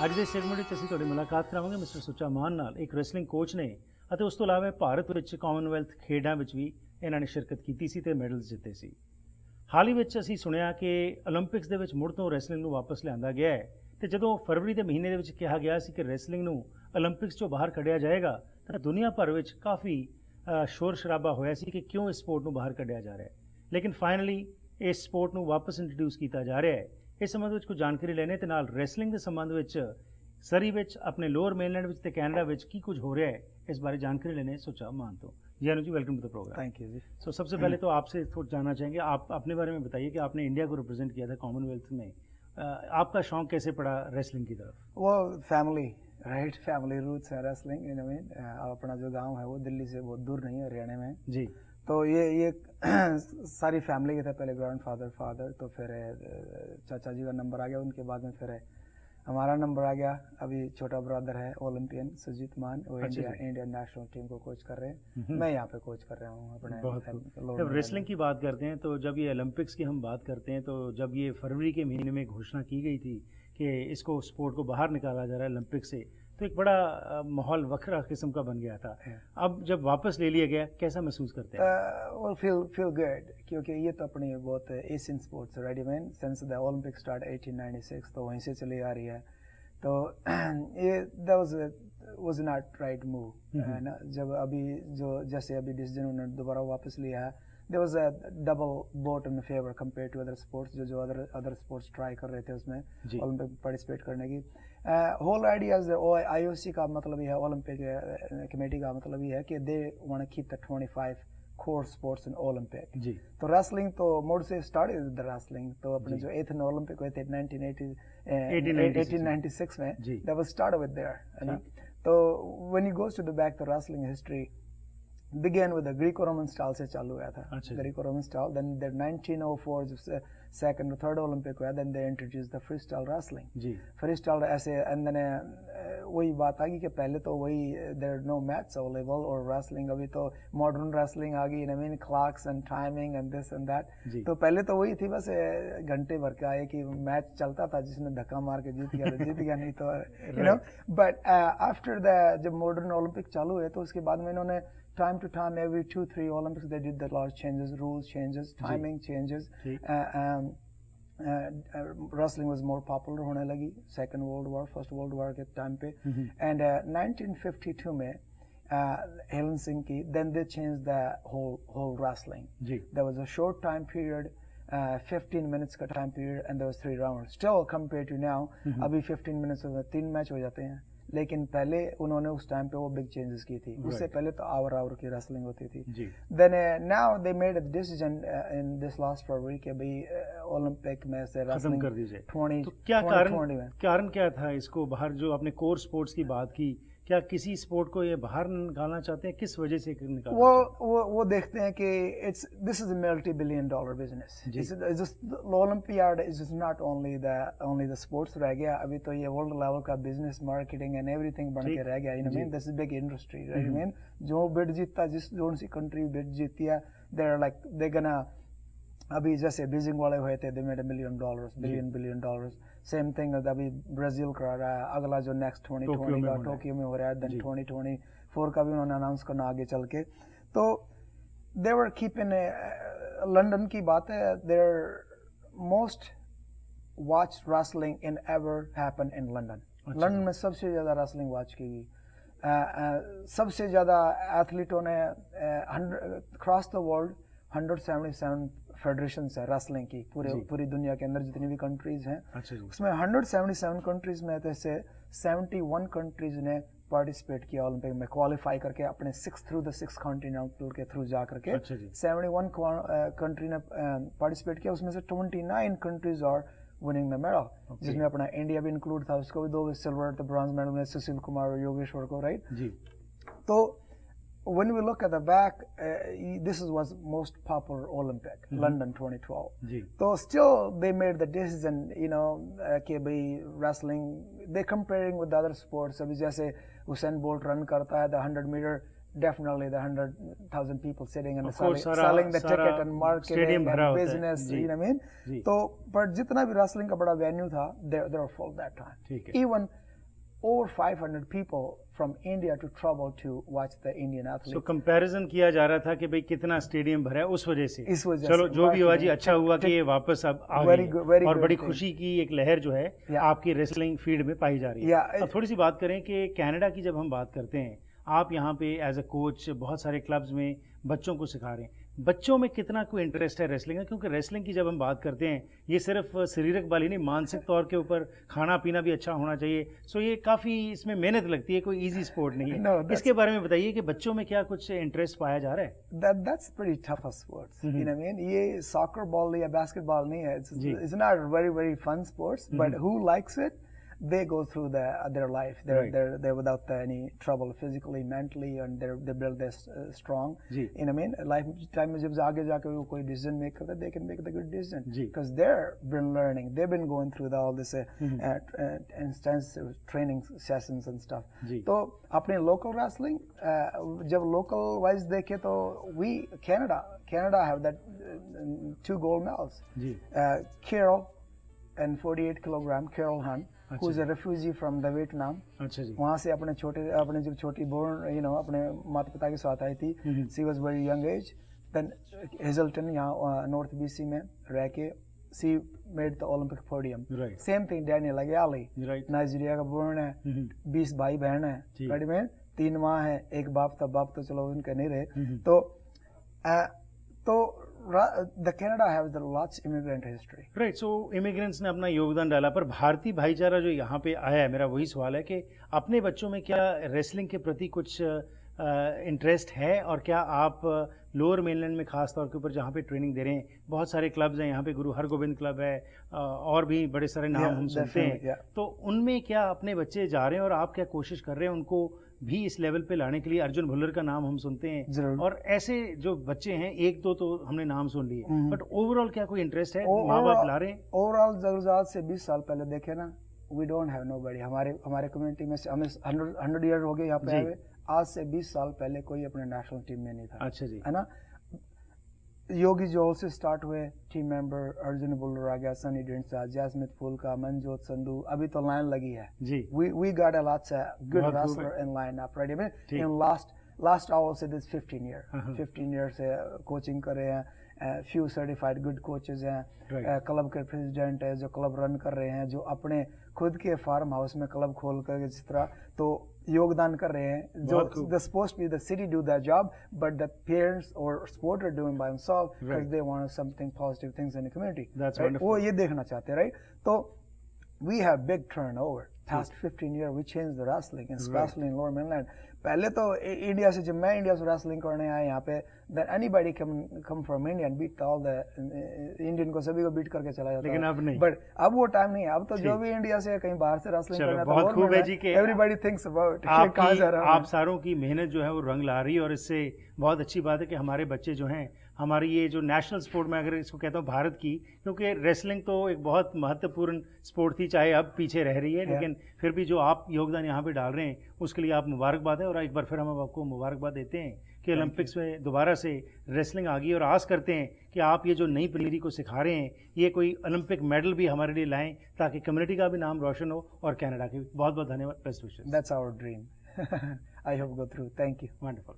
ਅੱਜ ਦੇ ਸੈਗਮੈਂਟ ਵਿੱਚ ਅਸੀਂ ਤੁਹਾਡੀ ਮੁਲਾਕਾਤ ਕਰਾਵਾਂਗੇ ਮਿਸਟਰ ਸੁੱਚਾ ਮਾਨ ਨਾਲ, ਇੱਕ ਰੈਸਲਿੰਗ ਕੋਚ ਨੇ ਅਤੇ ਉਸ ਤੋਂ ਇਲਾਵਾ ਭਾਰਤ ਵਿੱਚ ਕਾਮਨਵੈਲਥ ਖੇਡਾਂ ਵਿੱਚ ਵੀ ਇਹਨਾਂ ਨੇ ਸ਼ਿਰਕਤ ਕੀਤੀ ਸੀ ਤੇ ਮੈਡਲਸ ਜਿੱਤੇ ਸੀ। ਹਾਲ ਹੀ ਵਿੱਚ ਅਸੀਂ ਸੁਣਿਆ ਕਿ 올림픽ਸ ਦੇ ਵਿੱਚ ਮੁੜ ਤੋਂ ਰੈਸਲਿੰਗ ਨੂੰ ਵਾਪਸ ਲਿਆਂਦਾ ਗਿਆ ਹੈ ਤੇ ਜਦੋਂ ਫਰਵਰੀ ਦੇ ਮਹੀਨੇ ਦੇ ਵਿੱਚ ਕਿਹਾ ਗਿਆ ਸੀ ਕਿ ਰੈਸਲਿੰਗ ਨੂੰ 올림픽ਸ ਚੋਂ ਬਾਹਰ ਕੱਢਿਆ ਜਾਏਗਾ ਤਾਂ ਦੁਨੀਆ ਭਰ ਵਿੱਚ ਕਾਫੀ ਸ਼ੋਰ ਸ਼ਰਾਬਾ ਹੋਇਆ ਸੀ ਕਿ ਕਿਉਂ ਇਸ ਸਪੋਰਟ ਨੂੰ ਬਾਹਰ ਕੱਢਿਆ ਜਾ ਰਿਹਾ ਹੈ, ਲੇਕਿਨ ਫਾਈਨਲੀ ਇਸ ਸਪੋਰਟ ਨੂੰ ਵਾਪਸ ਇੰਟਰੋਡਿਊਸ ਕੀਤਾ ਜਾ ਰਿਹਾ ਹੈ। ਇਸ ਸੰਬੰਧ ਵਿੱਚ ਕੁਝ ਜਾਣਕਾਰੀ ਲੈਣੇ ਤੇ ਨਾਲ ਰੈਸਲਿੰਗ ਦੇ ਸੰਬੰਧ ਵਿੱਚ ਸਰੀ ਵਿੱਚ ਆਪਣੇ ਲੋਅਰ ਮੇਨਲੈਂਡ ਵਿੱਚ ਤੇ ਕੈਨੇਡਾ ਵਿੱਚ ਕੀ कुछ हो रहा है, इस बारे जानकारी लेने सुचा मान तो जी Anuj ji, welcome to the programme. Thank you जी। सो सबसे पहले तो आपसे थोड़ा जानना चाहेंगे, आप अपने बारे में बताइए कि आपने इंडिया को रिप्रेजेंट किया था कॉमनवेल्थ में, आपका शौक कैसे पड़ा रेसलिंग की तरफ? वो फैमिली राइट, फैमिली रूट्स है रेसलिंग इन मीन। अपना जो गांव है वो दिल्ली से बहुत दूर नहीं है, हरियाणा में जी। तो ये सारी फैमिली के थे, पहले ग्रैंडफादर फादर, तो फिर चाचा जी का नंबर आ गया, उनके बाद में फिर हमारा नंबर आ गया। अभी छोटा ब्रदर है ओलंपियन सुजीत मान, वो इंडियन नेशनल टीम को कोच कर रहे हैं, मैं यहाँ पे कोच कर रहा हूँ अपने। जब रेसलिंग की बात करते हैं तो जब ये ओलंपिक्स की हम बात करते हैं तो जब ये फरवरी के महीने में घोषणा की गई थी कि इसको स्पोर्ट को बाहर निकाला जा रहा है ओलंपिक से, तो एक बड़ा माहौल वखरा किस्म का बन गया था। अब जब वापस ले लिया गया, कैसा महसूस करते हैं? well, feel good, क्योंकि ये तो अपनी बहुत Asian sports ready man since the Olympic start 1896, तो वहीं से चली आ रही है। तो ये that was not right move है ना। जब अभी जो जैसे अभी डिसीजन उन्होंने दोबारा वापस लिया है, there was a double vote in favor compared to other sports, जो other sports try कर रहे थे उसमें ओलंपिक पार्टिसिपेट करने की। होल आइडिया IOC का मतलब ये है, ओलंपिक कमेटी का मतलब ये है कि they want to keep the 25 core sports in Olympic जी। तो रेसलिंग तो मोड से स्टार्ट द रेसलिंग, तो अपने जो एथन ओलंपिक हुए थे 1896 में, that was start with there. तो when you goes to the back the wrestling history began with the Greco-Roman style से चालू हुआ था, Greco-Roman style, then the 1904 जब second or third Olympic हुआ, then they introduced the freestyle wrestling ji. freestyle ऐसे, and then वही बात आ गई कि पहले तो वही there are no mats available or wrestling, अभी तो modern wrestling आ गई, I mean clocks and timing and this and that जी। तो पहले तो वही थी बस घंटे भर का एक ही मैच चलता था, जिसने धक्का मार के जीत गया तो जीत गया, नहीं तो you know। but after the जब modern Olympic चालू हुए तो उसके बाद में इन्होंने time to time, every 2-3 Olympics they did the large changes, rules changes, timing changes। wrestling was more popular होने लगी Second World War, First World War के टाइम पे। and 1952 में Helsinki, then they changed the whole wrestling ji. there was a short time period, 15 minutes का time period, and there was 3 rounds। still compared to now, अभी 15 minutes में 3 match हो जाते हैं, लेकिन पहले उन्होंने उस टाइम पे वो बिग चेंजेस की थी। उससे पहले तो आवर की रेसलिंग होती थी। Then now they made a decision in this last February के भाई ओलंपिक में से रेसलिंग कर दीजिए 20। तो क्या कारण क्या था इसको बाहर, जो आपने कोर स्पोर्ट्स की बात की, क्या किसी स्पोर्ट को ये बाहर निकालना चाहते हैं, किस वजह से निकालना वो देखते हैं कि this is a multi-billion-dollar business। Olympiad is not only the sports रह गया, अभी तो ये वर्ल्ड लेवल का बिजनेस, मार्केटिंग एंड एवरीथिंग बन के रह गया। You know mean this is big industry, right. Mean जो बिड जीतता, जिस जोन सी कंट्री बिड जीती है, दे आर लाइक दे गना। अभी जैसे बीजिंग वाले हुए थे, they made $1 billion, billion dollars। Same thing अभी ब्राजील करा रहा है, अगला जो नेक्स्ट 2020 का टोक्यो में हो रहा है, देन 2024 का भी उन्होंने अनाउंस करना आगे चल के। तो दे वर कीपिंग, लंदन की बात है, there most watch wrestling in ever happen in London. London में सबसे ज्यादा रेसलिंग वॉच की गई, सबसे ज्यादा एथलीटों ने क्रॉस द वर्ल्ड 177 फेडरेशन है रेसलिंग की, पूरी दुनिया के अंदर जितनी भी कंट्रीज हैं। उसमें 177 कंट्रीज में से 71 कंट्रीज ने पार्टिसिपेट किया ओलंपिक में, क्वालिफाई करके अपने 6 कॉन्टिनेंटल के थ्रू जा करके 71 कंट्री ने पार्टिसिपेट किया। उसमें से 29 कंट्रीज और विनिंग द मेडल, जिसमें अपना इंडिया भी इंक्लूड था, उसको भी 2 सिल्वर तो ब्रॉन्ज मेडल में सुशील कुमार और योगेश्वर को, राइट जी। तो when we look at the back, this was most popular Olympic, London 2012। So still they made the decision, you know, कि भाई wrestling they comparing with the other sports। अभी जैसे Usain Bolt run करता है the 100 meter, definitely the 100,000 people sitting and selling the ticket and marketing and business, you know what I mean। तो पर जितना भी wrestling का बड़ा venue था, they were full that time। Even over 500 people from India to travel to watch the Indian so athletes. Comparison किया जा रहा था कि भाई कितना स्टेडियम भरा है उस वजह से। इस वजह चलो से, जो भी हुआ जी, marketing, अच्छा हुआ कि ये वापस अब आ Very गई good, है very और good बड़ी thing. खुशी की एक लहर जो है Yeah. आपकी रेसलिंग फील्ड में पाई जा रही है। Yeah, अब थोड़ी सी बात करें कि कनाडा की जब हम बात करते हैं, आप यहाँ पे एज अ कोच बहुत सारे क्लब्स में बच्चों को सिखा रहे हैं, बच्चों में कितना कोई इंटरेस्ट है रेसलिंग में? क्योंकि रेसलिंग की जब हम बात करते हैं, ये सिर्फ शारीरिक बल ही नहीं, मानसिक तौर के ऊपर खाना पीना भी अच्छा होना चाहिए। सो ये काफ़ी इसमें मेहनत लगती है, कोई इजी स्पोर्ट नहीं है। No, that's- इसके बारे में बताइए कि बच्चों में क्या कुछ इंटरेस्ट पाया जा रहा है? That's pretty tough sports. You know what I mean? ये soccer ball या basketball नहीं है. जी. It's not very fun sports, but who likes it? They go through their life. Right. They're without any trouble physically, mentally, and they build this strong. Ji. You know what I mean? Lifetime में जब आगे जाके वो कोई decision make करते, they can make the good decision. Ji. Because they've been learning. They've been going through all this intensive training sessions and stuff. जी. तो अपने local wrestling जब local wise देखे तो Canada have that 2 gold medals. Ji. Carol and 48 kilogram Carol Hunt, अच्छा who is ji. a refugee from the Vietnam. अच्छा जी। वहाँ से अपने जब छोटी born अपने माता पिता के साथ आई थी. She was very young age. Then Hazelton यहाँ North BC में रह के she made the Olympic podium. Right. Same thing Daniel Agali. Right. Nigeria का born है. 20 भाई बहन है. जी. Right में 3 माँ है, एक बाप था. बाप तो चलो उनके नहीं रहे. तो the Canada has the lots immigrant history. Right, so immigrants ने अपना योगदान डाला, पर भारतीय भाईचारा जो यहाँ पे आया है, मेरा वही सवाल है कि अपने बच्चों में क्या रेसलिंग के प्रति कुछ इंटरेस्ट है? और क्या आप लोअर मेनलैंड में खास तौर के ऊपर जहाँ पे ट्रेनिंग दे रहे हैं, बहुत सारे क्लब्स हैं यहाँ पे, गुरु हरगोबिंद क्लब है और भी बड़े सारे नाम हम सुनते हैं, तो उनमें क्या अपने बच्चे जा रहे हैं और आप क्या कोशिश कर रहे हैं उनको भी इस लेवल पे लाने के लिए? अर्जुन भुल्लर का नाम हम सुनते हैं और ऐसे जो बच्चे हैं, एक दो तो हमने नाम सुन लिए, बट ओवरऑल क्या कोई इंटरेस्ट है? माँ बाप ला रहे हैं? ओवरऑल जरूर से 20 साल पहले देखे ना, वी डोंट हैव नोबडी. हमारे कम्युनिटी में से हमें 100 ईयर हो गए यहाँ पे आए. आज से 20 साल पहले कोई अपने नेशनल टीम में नहीं था. अच्छा जी. है ना? योगी जोल से स्टार्ट हुए टीम मेंबर, अर्जुन भुल्लर आ गया, सनी डेंसा, जैस्मित फुलका, मनजोत संधू, अभी तो लाइन लगी है जी. We got a lots of good wrestler in line up, right? I mean, in last I will say this 15 years से कोचिंग कर रहे हैं. few certified good coaches हैं. क्लब के प्रेसिडेंट है जो क्लब रन कर रहे हैं, जो अपने खुद के फार्म हाउस में क्लब खोल कर जिस तरह तो योगदान कर रहे हैं. जो the supposed to be the city do that job, but the parents or sport are doing by themselves because they want something positive things in the community. That's right? wonderful. वो ये देखना चाहते हैं, right? तो we have big turnover. Past 15 years we changed the wrestling, especially in Lower Mainland. पहले तो India से, जब मैं इंडिया से रेसलिंग करने आया यहाँ पे, then anybody come from India and beat all the Indian को, सभी को बीट करके चला जाता. लेकिन अब नहीं. बट अब वो टाइम नहीं है. अब तो जो भी इंडिया से कहीं बाहर से रेसलिंग करना, बहुत खूब है जी के एवरीबॉडी थिंक्स अबाउट कहाँ जा रहा है. आप सारों की मेहनत जो है वो रंग ला रही है और इससे बहुत अच्छी बात है कि हमारे बच्चे जो हैं, हमारी ये जो नेशनल स्पोर्ट में, अगर इसको कहता हूँ भारत की, क्योंकि रेसलिंग तो एक बहुत महत्वपूर्ण स्पोर्ट थी, चाहे अब पीछे रह रही है, लेकिन फिर भी जो आप योगदान यहाँ पे डाल रहे हैं उसके लिए आप मुबारकबाद है. और एक बार फिर हम आपको मुबारकबाद देते हैं कि ओलंपिक्स में दोबारा से रेसलिंग आ गई, और आस करते हैं कि आप ये जो नई पीढ़ी को सिखा रहे हैं, ये कोई ओलंपिक मेडल भी हमारे लिए लाएं ताकि कम्युनिटी का भी नाम रोशन हो और कनाडा के भी. बहुत बहुत धन्यवाद. Best wishes. That's our dream. I hope go through. Thank you. Wonderful.